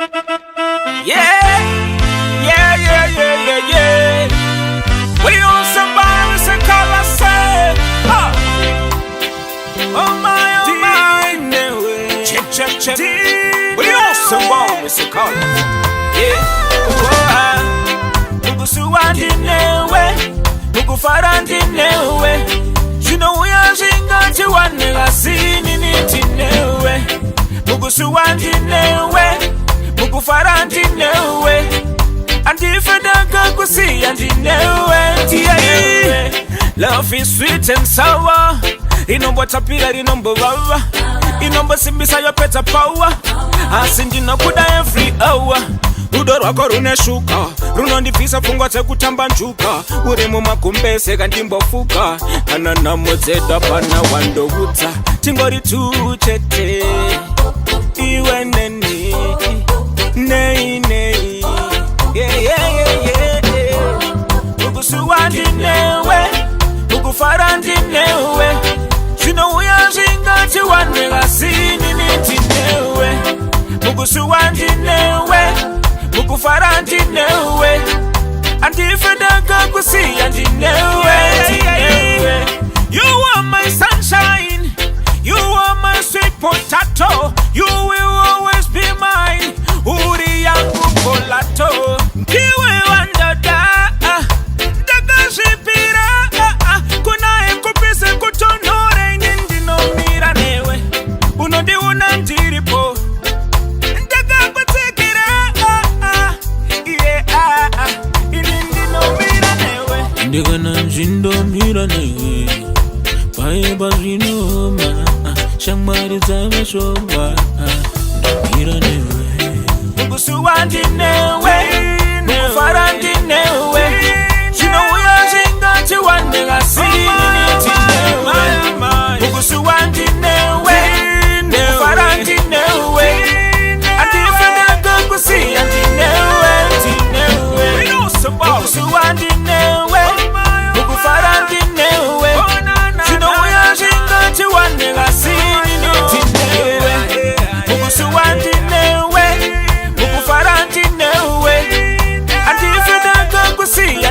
Yeah, yeah, yeah, yeah, yeah, yeah. We on some virus and call us say, oh my, check, check, check. We on some virus and call us, yeah. Mugusuwandi newe, mugufarandi newe. You know we are singing to one nigga, singing it in newe. Mugusuwandi newe, mugufarandi newe. And if I don't go see and in newe, love is sweet and sour. Inombo tapira, inombo wawa. Inombo simbisa yo peta power. Asindi no kuda every hour. Rudo rwako runeshuka, runondipisa pfungwa dzekutamba njuka. Uri mumagumbeze kandimbofuka, kana namodzedwa pana wandoudza. Tingori tuchete, iwe neni, nei nei. Yeah, yeah, yeah, yeah. Mugusuwandi newe, mugufarandi newe. Zvino uyazvinga tiwanega sini niti newe. Mugusuwandi newe, mugufarandi newe. And if I don't go see and newe. You are my sunshine, you are my sweet potato. You will always be mine. Uri yangu polato. Kiwe wandada, daga shipira. Kuna ekupise kutonore nyindi no mira newe. Unodi unanjiripo. Daga kutekira, yeah, inindi no mira newe. Ndiga nanjindo mira newe. Pae bazino ma, shangmari zame showa. Mira newe. Mugusuwandi newe, mugufarandi newe. You know we are singing to one nigga, singing it in newe. Mugusuwandi newe, mugufarandi newe. And if I don't go see and newe. Mugusuwandi newe, mugufarandi newe. You know we are singing to one nigga, singing it in newe. Mugusuwandi newe, mugufarandi newe. And if you don't go see